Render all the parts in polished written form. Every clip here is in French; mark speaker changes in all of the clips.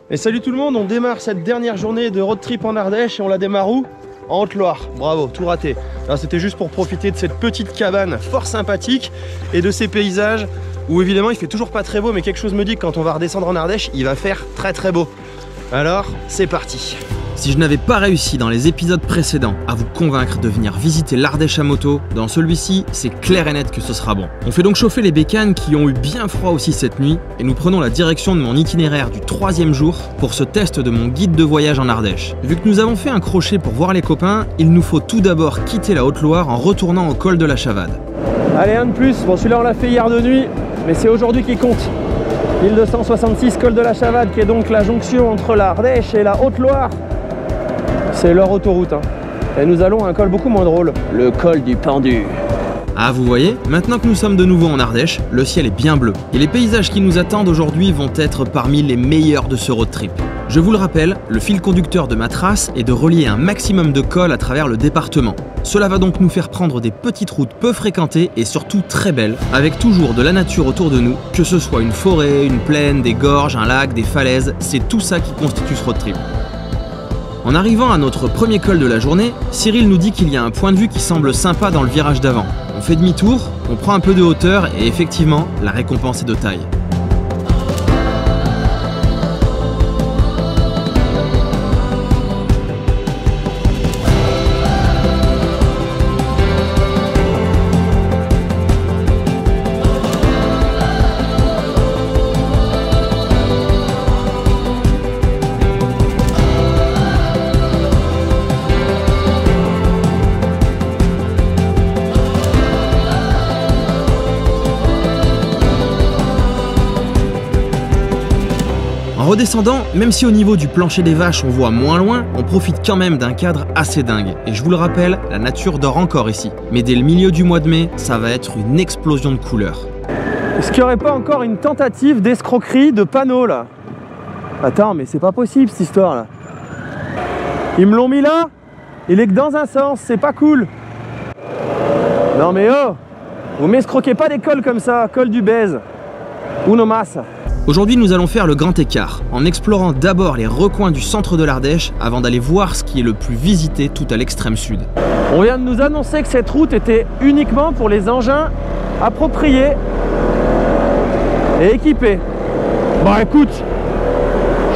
Speaker 1: Et salut tout le monde, on démarre cette dernière journée de road trip en Ardèche et on la démarre où? En Haute-Loire. Bravo, tout raté. C'était juste pour profiter de cette petite cabane fort sympathique et de ces paysages où évidemment il fait toujours pas très beau, mais quelque chose me dit que quand on va redescendre en Ardèche, il va faire très beau. Alors, c'est parti.
Speaker 2: Si je n'avais pas réussi dans les épisodes précédents à vous convaincre de venir visiter l'Ardèche à moto, dans celui-ci, c'est clair et net que ce sera bon. On fait donc chauffer les bécanes qui ont eu bien froid aussi cette nuit et nous prenons la direction de mon itinéraire du 3e jour pour ce test de mon guide de voyage en Ardèche. Vu que nous avons fait un crochet pour voir les copains, il nous faut tout d'abord quitter la Haute-Loire en retournant au col de la Chavade.
Speaker 1: Allez, un de plus. Bon, celui-là on l'a fait hier de nuit, mais c'est aujourd'hui qui compte. 1266 col de la Chavade, qui est donc la jonction entre l'Ardèche et la Haute-Loire. C'est leur autoroute, hein. Et nous allons à un col beaucoup moins drôle, le col du Pendu.
Speaker 2: Ah, vous voyez, maintenant que nous sommes de nouveau en Ardèche, le ciel est bien bleu. Et les paysages qui nous attendent aujourd'hui vont être parmi les meilleurs de ce road trip. Je vous le rappelle, le fil conducteur de ma trace est de relier un maximum de cols à travers le département. Cela va donc nous faire prendre des petites routes peu fréquentées et surtout très belles, avec toujours de la nature autour de nous, que ce soit une forêt, une plaine, des gorges, un lac, des falaises, c'est tout ça qui constitue ce road trip. En arrivant à notre premier col de la journée, Cyril nous dit qu'il y a un point de vue qui semble sympa dans le virage d'avant. On fait demi-tour, on prend un peu de hauteur et effectivement, la récompense est de taille. En redescendant, même si au niveau du plancher des vaches on voit moins loin, on profite quand même d'un cadre assez dingue. Et je vous le rappelle, la nature dort encore ici. Mais dès le milieu du mois de mai, ça va être une explosion de couleurs.
Speaker 1: Est-ce qu'il n'y aurait pas encore une tentative d'escroquerie de panneaux là? Attends, mais c'est pas possible cette histoire là. Ils me l'ont mis là, il est que dans un sens, c'est pas cool. Non mais oh, vous m'escroquez pas des cols comme ça, col du Bèze. Uno mas.
Speaker 2: Aujourd'hui, nous allons faire le grand écart, en explorant d'abord les recoins du centre de l'Ardèche avant d'aller voir ce qui est le plus visité tout à l'extrême sud.
Speaker 1: On vient de nous annoncer que cette route était uniquement pour les engins appropriés et équipés. Bon écoute,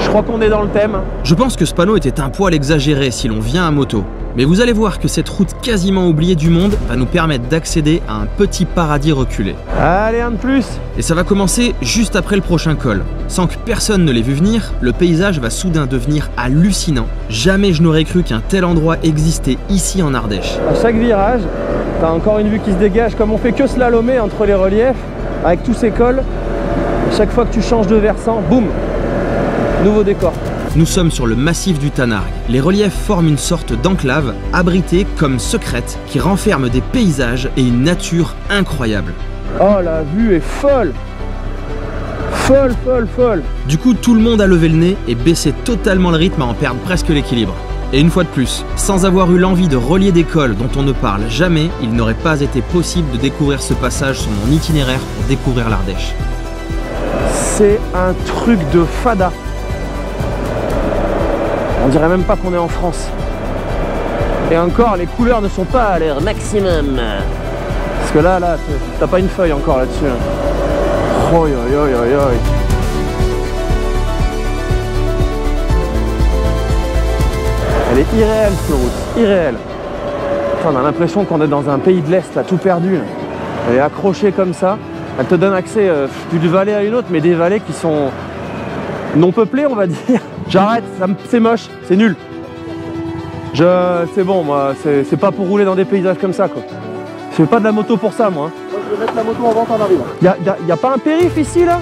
Speaker 1: je crois qu'on est dans le thème.
Speaker 2: Je pense que ce panneau était un poil exagéré si l'on vient à moto. Mais vous allez voir que cette route quasiment oubliée du monde va nous permettre d'accéder à un petit paradis reculé.
Speaker 1: Allez, un de plus.
Speaker 2: Et ça va commencer juste après le prochain col. Sans que personne ne l'ait vu venir, le paysage va soudain devenir hallucinant. Jamais je n'aurais cru qu'un tel endroit existait ici en Ardèche.
Speaker 1: À chaque virage, t'as encore une vue qui se dégage, comme on fait que slalomer entre les reliefs, avec tous ces cols. Chaque fois que tu changes de versant, boum, nouveau décor.
Speaker 2: Nous sommes sur le massif du Tanargue. Les reliefs forment une sorte d'enclave, abritée comme secrète, qui renferme des paysages et une nature incroyable.
Speaker 1: Oh, la vue est folle! Folle!
Speaker 2: Du coup, tout le monde a levé le nez et baissé totalement le rythme à en perdre presque l'équilibre. Et une fois de plus, sans avoir eu l'envie de relier des cols dont on ne parle jamais, il n'aurait pas été possible de découvrir ce passage sur mon itinéraire pour découvrir l'Ardèche.
Speaker 1: C'est un truc de fada. On dirait même pas qu'on est en France. Et encore, les couleurs ne sont pas à leur maximum. Parce que là, t'as pas une feuille encore là-dessus. Oi. Elle est irréelle cette route, irréelle. Enfin, on a l'impression qu'on est dans un pays de l'Est, là, tout perdu. Là. Elle est accrochée comme ça. Elle te donne accès d'une vallée à une autre, mais des vallées qui sont non peuplées, on va dire. J'arrête, c'est moche, c'est nul. C'est bon, moi, c'est pas pour rouler dans des paysages comme ça, quoi. Je fais pas de la moto pour ça, moi.
Speaker 3: Moi, je vais mettre la moto en vente en arrivant.
Speaker 1: Y a pas un périph' ici, là?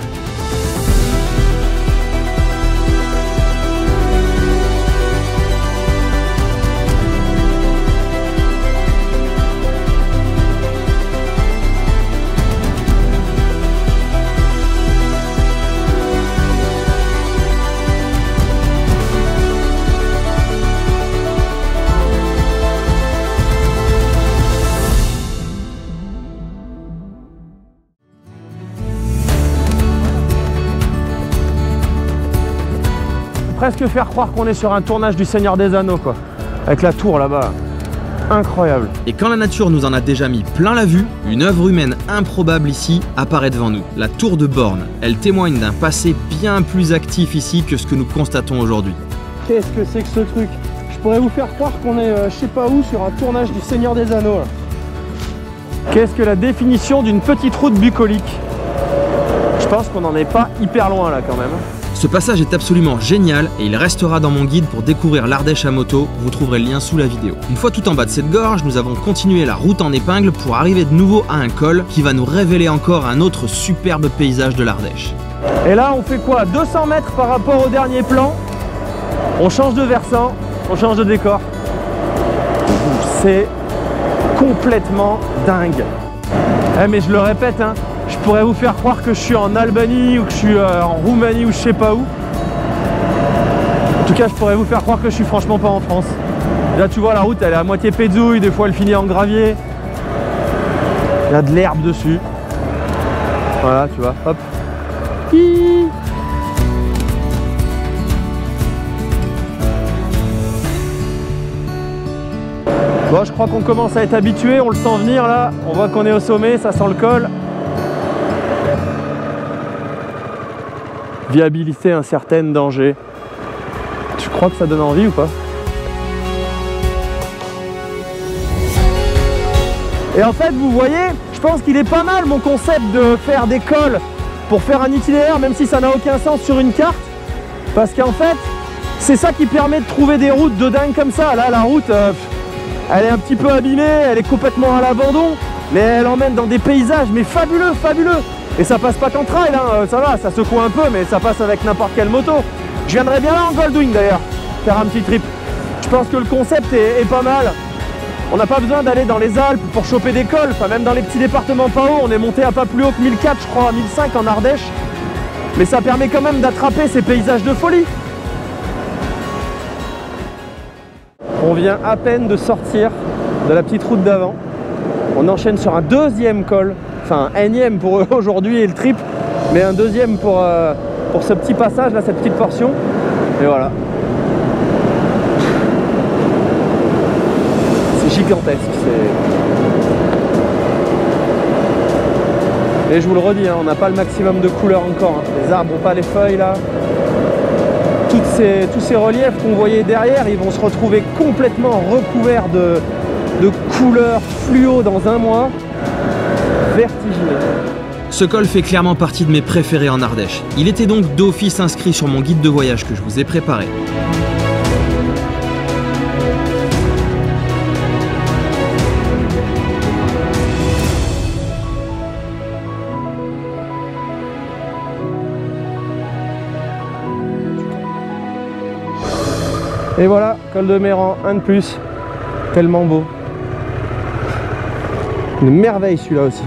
Speaker 1: presque faire croire qu'on est sur un tournage du Seigneur des Anneaux, quoi. Avec la tour là-bas. Incroyable.
Speaker 2: Et quand la nature nous en a déjà mis plein la vue, une œuvre humaine improbable ici apparaît devant nous. La tour de Borne. Elle témoigne d'un passé bien plus actif ici que ce que nous constatons aujourd'hui.
Speaker 1: Qu'est-ce que c'est que ce truc? Je pourrais vous faire croire qu'on est je sais pas où sur un tournage du Seigneur des Anneaux. Qu'est-ce que la définition d'une petite route bucolique? Je pense qu'on n'en est pas hyper loin là quand même.
Speaker 2: Ce passage est absolument génial et il restera dans mon guide pour découvrir l'Ardèche à moto, vous trouverez le lien sous la vidéo. Une fois tout en bas de cette gorge, nous avons continué la route en épingle pour arriver de nouveau à un col qui va nous révéler encore un autre superbe paysage de l'Ardèche.
Speaker 1: Et là on fait quoi? 200 mètres par rapport au dernier plan, on change de versant, on change de décor. C'est complètement dingue. Mais je le répète, hein, je pourrais vous faire croire que je suis en Albanie ou que je suis en Roumanie ou je sais pas où. En tout cas, je pourrais vous faire croire que je suis franchement pas en France. Là, tu vois, la route, elle est à moitié pédouille, des fois elle finit en gravier. Il y a de l'herbe dessus. Voilà, tu vois, hop. Hi. Bon, je crois qu'on commence à être habitué, on le sent venir là. On voit qu'on est au sommet, ça sent le col. Viabilité incertaine, danger. Tu crois que ça donne envie ou pas? Et en fait, vous voyez, je pense qu'il est pas mal mon concept de faire des cols pour faire un itinéraire, même si ça n'a aucun sens sur une carte. Parce qu'en fait, c'est ça qui permet de trouver des routes de dingue comme ça. Là, la route, elle est un petit peu abîmée, elle est complètement à l'abandon, mais elle emmène dans des paysages, mais fabuleux, fabuleux. Et ça passe pas qu'en trail, hein. Ça va, ça secoue un peu, mais ça passe avec n'importe quelle moto. Je viendrai bien là en Goldwing d'ailleurs, faire un petit trip. Je pense que le concept est pas mal. On n'a pas besoin d'aller dans les Alpes pour choper des cols, enfin même dans les petits départements pas hauts, on est monté à pas plus haut que 1004, je crois, 1005 en Ardèche. Mais ça permet quand même d'attraper ces paysages de folie. On vient à peine de sortir de la petite route d'avant. On enchaîne sur un deuxième col. Enfin, un énième pour aujourd'hui et le trip, mais un deuxième pour ce petit passage là, cette petite portion. Et voilà. C'est gigantesque. Et je vous le redis, hein, on n'a pas le maximum de couleurs encore. Hein. Les arbres n'ont pas les feuilles là. Tous ces reliefs qu'on voyait derrière, ils vont se retrouver complètement recouverts de couleurs fluo dans un mois. Vertigineux.
Speaker 2: Ce col fait clairement partie de mes préférés en Ardèche. Il était donc d'office inscrit sur mon guide de voyage que je vous ai préparé.
Speaker 1: Et voilà, col de Méran, un de plus. Tellement beau. Une merveille celui-là aussi.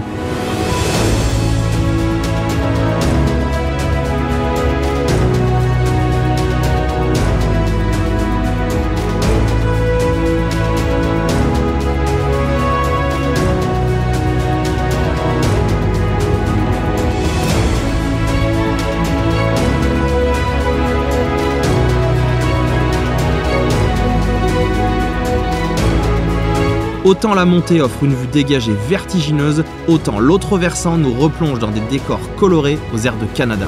Speaker 2: Autant la montée offre une vue dégagée vertigineuse, autant l'autre versant nous replonge dans des décors colorés aux airs de Canada.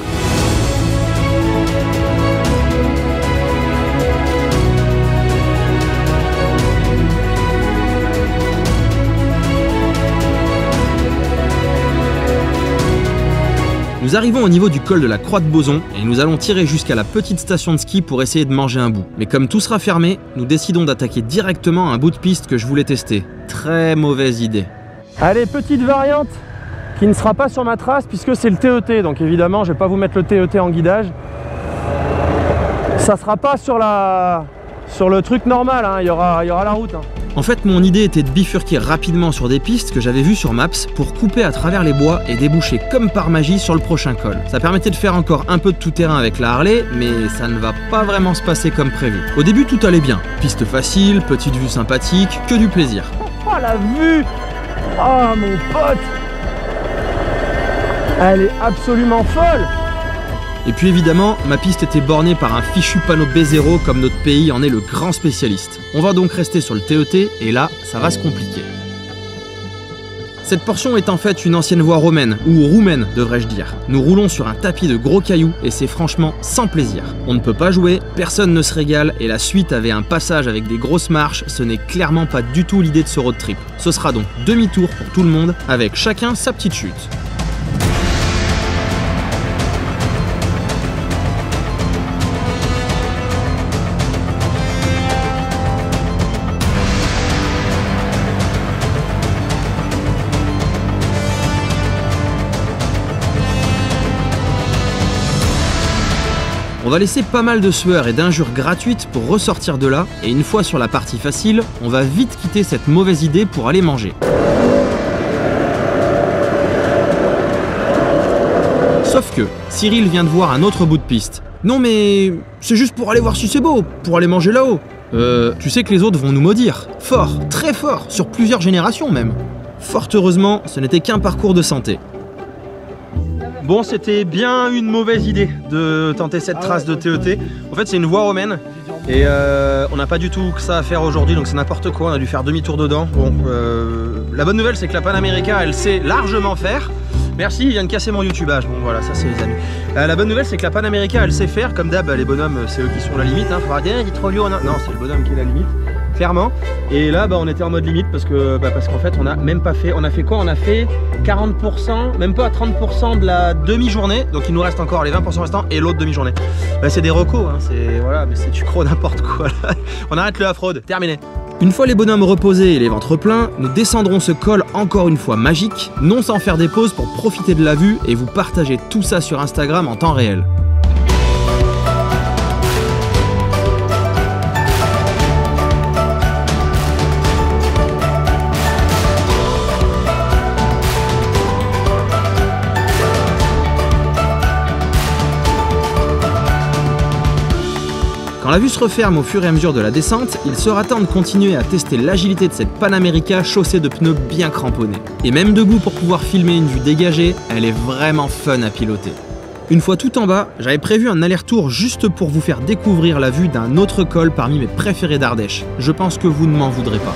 Speaker 2: Nous arrivons au niveau du col de la Croix de Boson et nous allons tirer jusqu'à la petite station de ski pour essayer de manger un bout. Mais comme tout sera fermé, nous décidons d'attaquer directement un bout de piste que je voulais tester. Très mauvaise idée.
Speaker 1: Allez, petite variante qui ne sera pas sur ma trace puisque c'est le TET. Donc évidemment, je ne vais pas vous mettre le TET en guidage. Ça sera pas sur le truc normal, hein. Il y aura la route. Hein.
Speaker 2: En fait, mon idée était de bifurquer rapidement sur des pistes que j'avais vues sur Maps pour couper à travers les bois et déboucher comme par magie sur le prochain col. Ça permettait de faire encore un peu de tout-terrain avec la Harley, mais ça ne va pas vraiment se passer comme prévu. Au début, tout allait bien. Piste facile, petite vue sympathique, que du plaisir.
Speaker 1: Oh la vue! Oh mon pote! Elle est absolument folle!
Speaker 2: Et puis évidemment, ma piste était bornée par un fichu panneau B0 comme notre pays en est le grand spécialiste. On va donc rester sur le TET et là, ça va se compliquer. Cette portion est en fait une ancienne voie romaine, ou roumaine devrais-je dire. Nous roulons sur un tapis de gros cailloux et c'est franchement sans plaisir. On ne peut pas jouer, personne ne se régale et la suite avait un passage avec des grosses marches, ce n'est clairement pas du tout l'idée de ce road trip. Ce sera donc demi-tour pour tout le monde, avec chacun sa petite chute. On va laisser pas mal de sueur et d'injures gratuites pour ressortir de là, et une fois sur la partie facile, on va vite quitter cette mauvaise idée pour aller manger. Sauf que, Cyril vient de voir un autre bout de piste. Non mais, c'est juste pour aller voir si c'est beau, pour aller manger là-haut. Tu sais que les autres vont nous maudire. Fort, très fort, sur plusieurs générations même. Fort heureusement, ce n'était qu'un parcours de santé. Bon, c'était bien une mauvaise idée de tenter cette trace de TET. En fait, c'est une voie romaine et on n'a pas du tout que ça à faire aujourd'hui, donc c'est n'importe quoi. On a dû faire demi-tour dedans. Bon, la bonne nouvelle, c'est que la Panamérica, elle sait largement faire. Merci, il vient de casser mon youtubage. Bon, voilà, ça c'est les amis. La bonne nouvelle, c'est que la Panamérica, elle sait faire. Comme d'hab, les bonhommes, c'est eux qui sont la limite. Hein. Faudra dire, il est trop lourd. Non, c'est le bonhomme qui est la limite. Clairement. Et là, on était en mode limite parce qu'en fait, on a même pas fait. On a fait quoi? On a fait 40%, même pas 30% de la demi-journée. Donc il nous reste encore les 20% restants et l'autre demi-journée. C'est des recos, hein, voilà, mais c'est du gros n'importe quoi. Là. On arrête le off-road, terminé. Une fois les bonhommes reposés et les ventres pleins, nous descendrons ce col encore une fois magique, non sans faire des pauses pour profiter de la vue et vous partager tout ça sur Instagram en temps réel. Quand la vue se referme au fur et à mesure de la descente, il sera temps de continuer à tester l'agilité de cette Panamérica chaussée de pneus bien cramponnés. Et même debout pour pouvoir filmer une vue dégagée, elle est vraiment fun à piloter. Une fois tout en bas, j'avais prévu un aller-retour juste pour vous faire découvrir la vue d'un autre col parmi mes préférés d'Ardèche. Je pense que vous ne m'en voudrez pas.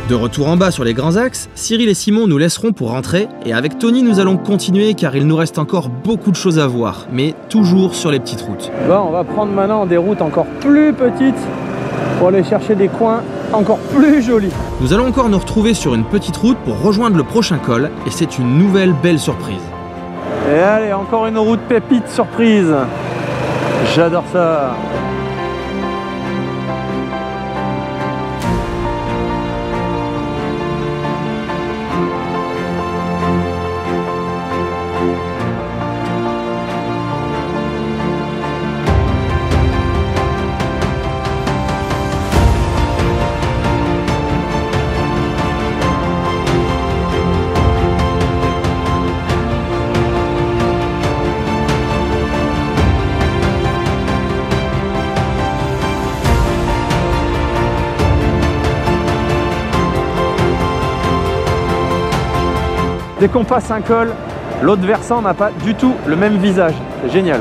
Speaker 2: De retour en bas sur les grands axes, Cyril et Simon nous laisseront pour rentrer et avec Tony nous allons continuer car il nous reste encore beaucoup de choses à voir, mais toujours sur les petites routes.
Speaker 1: Bon, on va prendre maintenant des routes encore plus petites pour aller chercher des coins encore plus jolis.
Speaker 2: Nous allons encore nous retrouver sur une petite route pour rejoindre le prochain col et c'est une nouvelle belle surprise.
Speaker 1: Et allez, encore une route pépite surprise. J'adore ça. Dès qu'on passe un col, l'autre versant n'a pas du tout le même visage. C'est génial.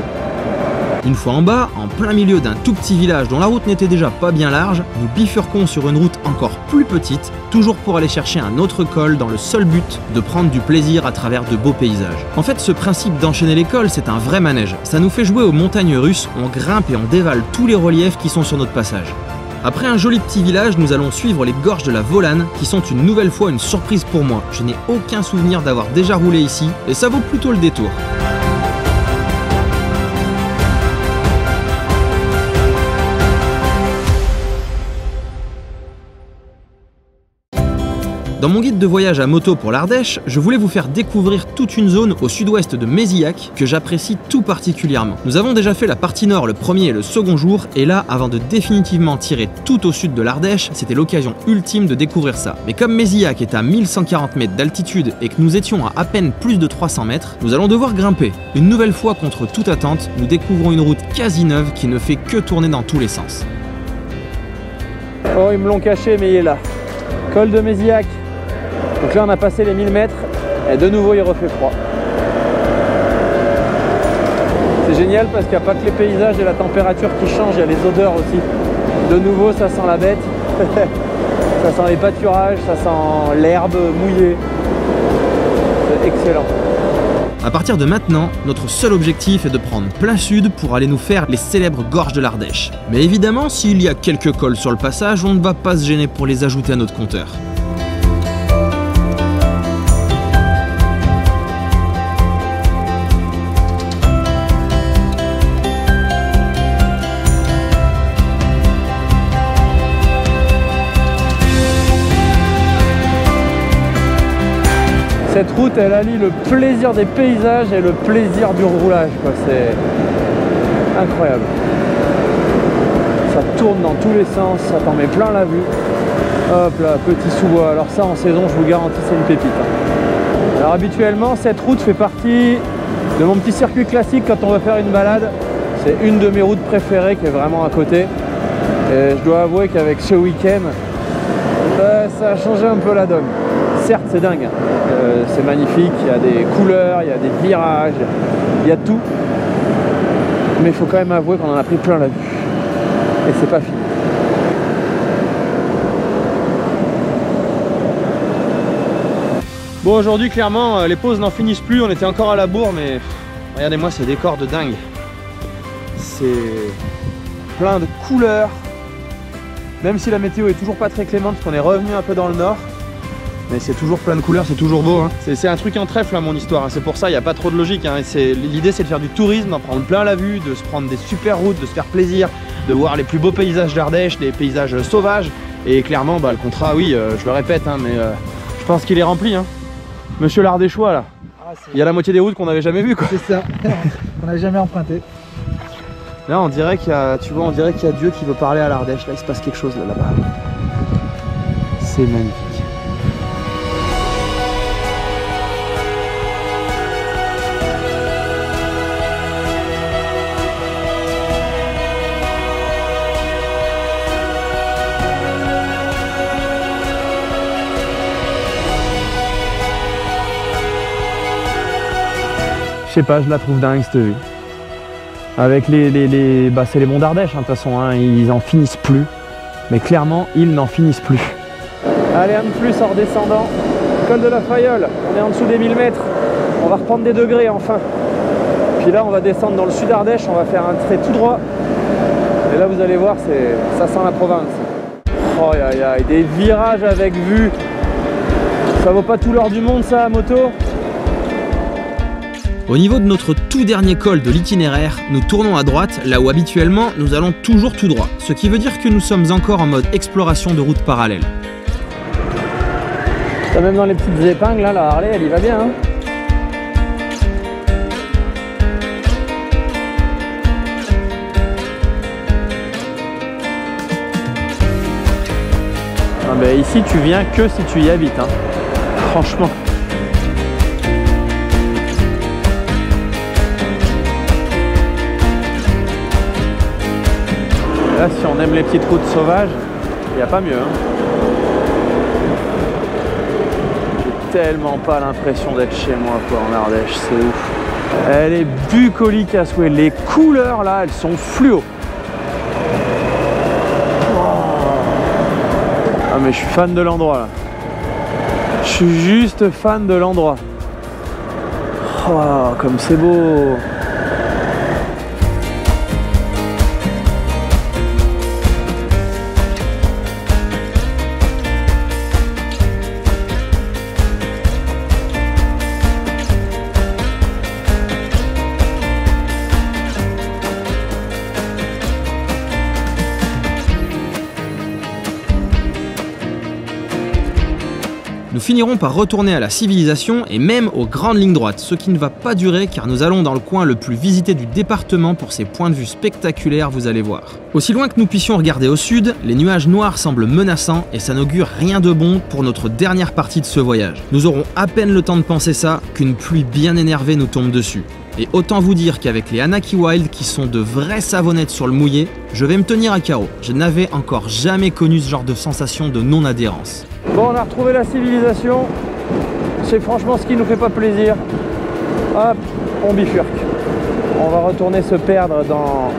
Speaker 2: Une fois en bas, en plein milieu d'un tout petit village dont la route n'était déjà pas bien large, nous bifurquons sur une route encore plus petite, toujours pour aller chercher un autre col dans le seul but de prendre du plaisir à travers de beaux paysages. En fait, ce principe d'enchaîner les cols, c'est un vrai manège. Ça nous fait jouer aux montagnes russes, on grimpe et on dévale tous les reliefs qui sont sur notre passage. Après un joli petit village, nous allons suivre les gorges de la Volane, qui sont une nouvelle fois une surprise pour moi. Je n'ai aucun souvenir d'avoir déjà roulé ici, et ça vaut plutôt le détour. Dans mon guide de voyage à moto pour l'Ardèche, je voulais vous faire découvrir toute une zone au sud-ouest de Mézillac que j'apprécie tout particulièrement. Nous avons déjà fait la partie nord le premier et le second jour, et là, avant de définitivement tirer tout au sud de l'Ardèche, c'était l'occasion ultime de découvrir ça. Mais comme Mézillac est à 1140 mètres d'altitude et que nous étions à peine plus de 300 mètres, nous allons devoir grimper. Une nouvelle fois, contre toute attente, nous découvrons une route quasi neuve qui ne fait que tourner dans tous les sens.
Speaker 1: Oh, ils me l'ont caché, mais il est là. Col de Mézillac. Donc là, on a passé les 1000 mètres et de nouveau, il refait froid. C'est génial parce qu'il n'y a pas que les paysages et la température qui changent, il y a les odeurs aussi. De nouveau, ça sent la bête. Ça sent les pâturages, ça sent l'herbe mouillée. C'est excellent.
Speaker 2: À partir de maintenant, notre seul objectif est de prendre plein sud pour aller nous faire les célèbres gorges de l'Ardèche. Mais évidemment, s'il y a quelques cols sur le passage, on ne va pas se gêner pour les ajouter à notre compteur.
Speaker 1: Cette route, elle allie le plaisir des paysages et le plaisir du roulage, quoi. C'est incroyable. Ça tourne dans tous les sens, ça t'en met plein la vue. Hop là, petit sous-bois. Alors ça, en saison, je vous garantis, c'est une pépite. Alors habituellement, cette route fait partie de mon petit circuit classique quand on va faire une balade. C'est une de mes routes préférées qui est vraiment à côté. Et je dois avouer qu'avec ce week-end, ça a changé un peu la donne. Certes, c'est dingue, c'est magnifique, il y a des couleurs, il y a des virages, il y a tout. Mais il faut quand même avouer qu'on en a pris plein la vue. Et c'est pas fini. Bon, aujourd'hui, clairement, les pauses n'en finissent plus. On était encore à la bourre, mais regardez-moi ces décors de dingue. C'est plein de couleurs. Même si la météo est toujours pas très clémente, parce qu'on est revenu un peu dans le nord. Mais c'est toujours plein de couleurs, c'est toujours beau. Hein. C'est un truc en trèfle, hein, mon histoire. Hein. C'est pour ça, il n'y a pas trop de logique. Hein. L'idée, c'est de faire du tourisme, d'en prendre plein la vue, de se prendre des super routes, de se faire plaisir, de voir les plus beaux paysages d'Ardèche, des paysages sauvages. Et clairement, le contrat, oui, je le répète, hein, mais je pense qu'il est rempli. Hein. Monsieur l'Ardéchois, là. Ah, il y a la moitié des routes qu'on n'avait jamais vues, quoi.
Speaker 3: C'est ça, qu'on n'avait jamais emprunté.
Speaker 1: Là, on dirait qu'il y a, tu vois, on dirait qu'il y a Dieu qui veut parler à l'Ardèche. Là, il se passe quelque chose là-bas. C'est magnifique. Je sais pas, je la trouve dingue cette vue. Avec c'est les monts d'Ardèche, hein, de toute façon, hein, ils en finissent plus. Mais clairement, ils n'en finissent plus. Allez, un de plus en redescendant. Col de la Fayolle, on est en dessous des 1000 mètres. On va reprendre des degrés enfin. Puis là, on va descendre dans le sud d'Ardèche, on va faire un trait tout droit. Et là, vous allez voir, ça sent la province. Oh, aïe, aïe, des virages avec vue. Ça vaut pas tout l'or du monde, ça, à moto.
Speaker 2: Au niveau de notre tout dernier col de l'itinéraire, nous tournons à droite, là où habituellement nous allons toujours tout droit, ce qui veut dire que nous sommes encore en mode exploration de routes parallèles.
Speaker 1: Même dans les petites épingles, là, la Harley, elle y va bien. Hein. Ah ben, ici, tu viens que si tu y habites, hein. Franchement. Là, si on aime les petites routes sauvages, il n'y a pas mieux. Hein. J'ai tellement pas l'impression d'être chez moi, quoi, en Ardèche, c'est ouf. Elle est bucolique à souhait. Les couleurs là, elles sont fluo. Ah mais je suis fan de l'endroit là. Je suis juste fan de l'endroit. Oh, comme c'est beau.
Speaker 2: Nous finirons par retourner à la civilisation et même aux grandes lignes droites, ce qui ne va pas durer car nous allons dans le coin le plus visité du département pour ses points de vue spectaculaires, vous allez voir. Aussi loin que nous puissions regarder au sud, les nuages noirs semblent menaçants et ça n'augure rien de bon pour notre dernière partie de ce voyage. Nous aurons à peine le temps de penser ça qu'une pluie bien énervée nous tombe dessus. Et autant vous dire qu'avec les Anaki Wild qui sont de vraies savonnettes sur le mouillé, je vais me tenir à carreau. Je n'avais encore jamais connu ce genre de sensation de non-adhérence.
Speaker 1: Bon, on a retrouvé la civilisation. C'est franchement ce qui nous fait pas plaisir. Hop, on bifurque. On va retourner se perdre dans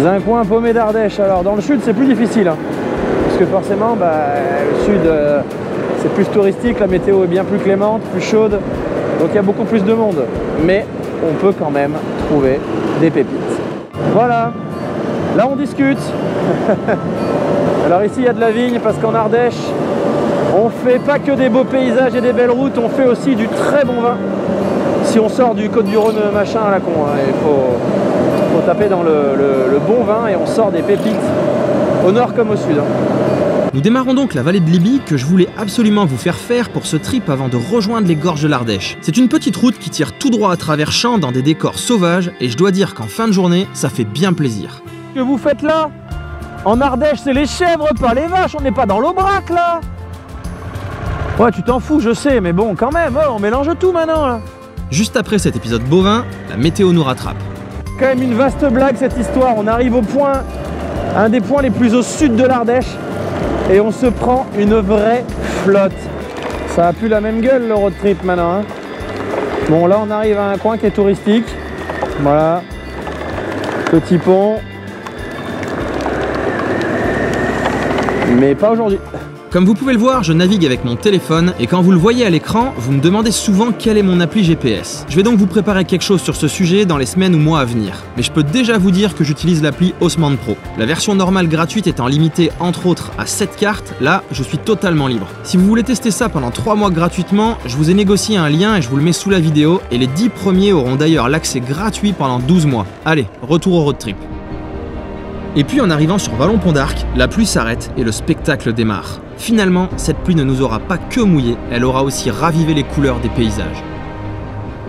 Speaker 1: un coin paumé d'Ardèche. Alors dans le sud c'est plus difficile, hein, parce que forcément le sud c'est plus touristique, la météo est bien plus clémente, plus chaude, donc il y a beaucoup plus de monde. Mais on peut quand même trouver des pépites. Voilà, là on discute. Alors ici il y a de la vigne parce qu'en Ardèche, on fait pas que des beaux paysages et des belles routes, on fait aussi du très bon vin. Si on sort du Côte-du-Rhône machin à la con, hein, il faut taper dans le bon vin et on sort des pépites au nord comme au sud. Hein.
Speaker 2: Nous démarrons donc la vallée de Libye que je voulais absolument vous faire faire pour ce trip avant de rejoindre les gorges de l'Ardèche. C'est une petite route qui tire tout droit à travers champs dans des décors sauvages et je dois dire qu'en fin de journée, ça fait bien plaisir.
Speaker 1: Ce que vous faites là, en Ardèche, c'est les chèvres, pas les vaches, on n'est pas dans l'Aubrac là. Ouais, tu t'en fous, je sais, mais bon, quand même, on mélange tout maintenant là.
Speaker 2: Juste après cet épisode bovin, la météo nous rattrape.
Speaker 1: Quand même une vaste blague cette histoire, on arrive au point, un des points les plus au sud de l'Ardèche, et on se prend une vraie flotte. Ça a plus la même gueule le road trip maintenant. Hein. Bon là on arrive à un coin qui est touristique. Voilà. Petit pont. Mais pas aujourd'hui.
Speaker 2: Comme vous pouvez le voir, je navigue avec mon téléphone et quand vous le voyez à l'écran, vous me demandez souvent quelle est mon appli GPS. Je vais donc vous préparer quelque chose sur ce sujet dans les semaines ou mois à venir. Mais je peux déjà vous dire que j'utilise l'appli Haussmann Pro. La version normale gratuite étant limitée entre autres à 7 cartes, là je suis totalement libre. Si vous voulez tester ça pendant 3 mois gratuitement, je vous ai négocié un lien et je vous le mets sous la vidéo et les 10 premiers auront d'ailleurs l'accès gratuit pendant 12 mois. Allez, retour au road trip. Et puis en arrivant sur Vallon-Pont d'Arc, la pluie s'arrête et le spectacle démarre. Finalement, cette pluie ne nous aura pas que mouillé, elle aura aussi ravivé les couleurs des paysages.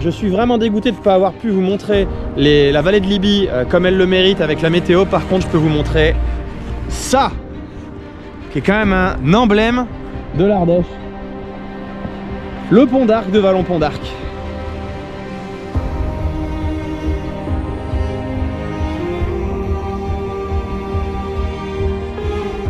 Speaker 1: Je suis vraiment dégoûté de ne pas avoir pu vous montrer la vallée de Libye comme elle le mérite avec la météo. Par contre, je peux vous montrer ça, qui est quand même un emblème de l'Ardèche. Le pont d'Arc de Vallon-Pont d'Arc.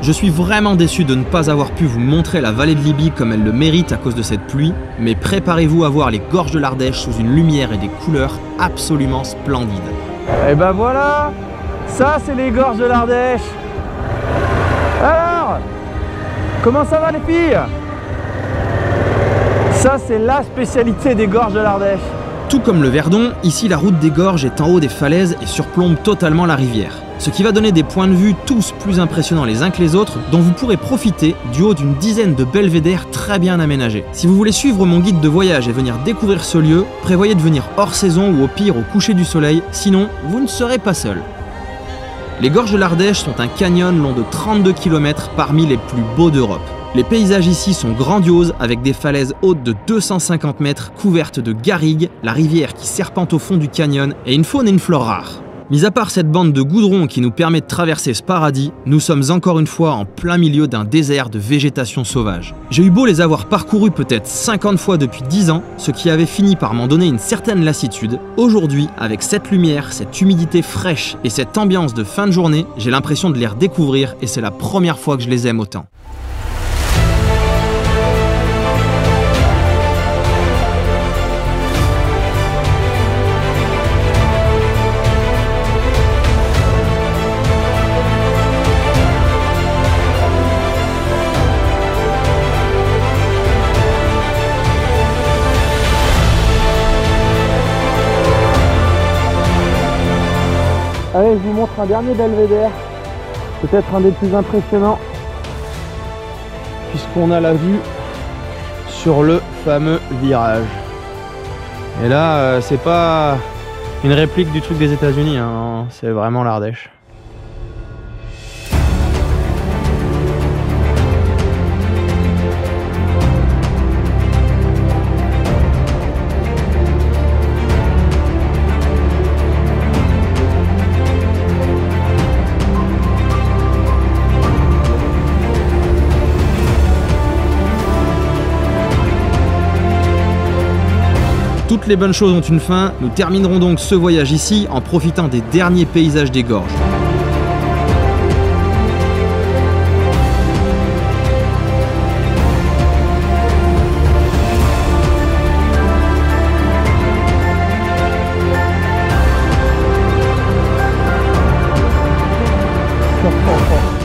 Speaker 2: Je suis vraiment déçu de ne pas avoir pu vous montrer la vallée de Libye comme elle le mérite à cause de cette pluie, mais préparez-vous à voir les gorges de l'Ardèche sous une lumière et des couleurs absolument splendides.
Speaker 1: Et ben voilà, ça c'est les gorges de l'Ardèche. Alors, comment ça va les filles? Ça c'est la spécialité des gorges de l'Ardèche.
Speaker 2: Tout comme le Verdon, ici la route des gorges est en haut des falaises et surplombe totalement la rivière. Ce qui va donner des points de vue tous plus impressionnants les uns que les autres, dont vous pourrez profiter du haut d'une dizaine de belvédères très bien aménagés. Si vous voulez suivre mon guide de voyage et venir découvrir ce lieu, prévoyez de venir hors saison ou au pire au coucher du soleil, sinon vous ne serez pas seul. Les gorges de l'Ardèche sont un canyon long de 32 km parmi les plus beaux d'Europe. Les paysages ici sont grandioses avec des falaises hautes de 250 mètres couvertes de garrigues, la rivière qui serpente au fond du canyon et une faune et une flore rares. Mis à part cette bande de goudron qui nous permet de traverser ce paradis, nous sommes encore une fois en plein milieu d'un désert de végétation sauvage. J'ai eu beau les avoir parcourus peut-être 50 fois depuis 10 ans, ce qui avait fini par m'en donner une certaine lassitude. Aujourd'hui, avec cette lumière, cette humidité fraîche et cette ambiance de fin de journée, j'ai l'impression de les redécouvrir et c'est la première fois que je les aime autant.
Speaker 1: Allez, je vous montre un dernier belvédère, peut-être un des plus impressionnants, puisqu'on a la vue sur le fameux virage. Et là, c'est pas une réplique du truc des États-Unis, hein, c'est vraiment l'Ardèche.
Speaker 2: Toutes les bonnes choses ont une fin, nous terminerons donc ce voyage ici en profitant des derniers paysages des gorges.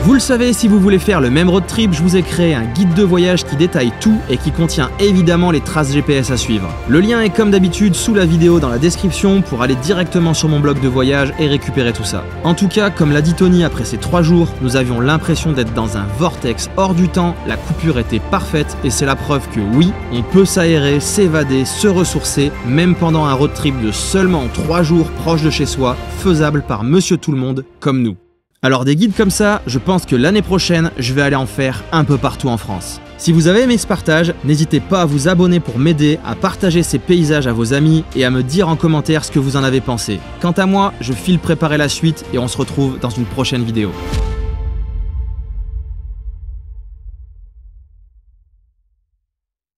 Speaker 2: Vous le savez, si vous voulez faire le même road trip, je vous ai créé un guide de voyage qui détaille tout et qui contient évidemment les traces GPS à suivre. Le lien est comme d'habitude sous la vidéo dans la description pour aller directement sur mon blog de voyage et récupérer tout ça. En tout cas, comme l'a dit Tony après ces 3 jours, nous avions l'impression d'être dans un vortex hors du temps, la coupure était parfaite et c'est la preuve que oui, on peut s'aérer, s'évader, se ressourcer, même pendant un road trip de seulement 3 jours proche de chez soi, faisable par Monsieur Tout-le-Monde comme nous. Alors des guides comme ça, je pense que l'année prochaine, je vais aller en faire un peu partout en France. Si vous avez aimé ce partage, n'hésitez pas à vous abonner pour m'aider à partager ces paysages à vos amis et à me dire en commentaire ce que vous en avez pensé. Quant à moi, je file préparer la suite et on se retrouve dans une prochaine vidéo.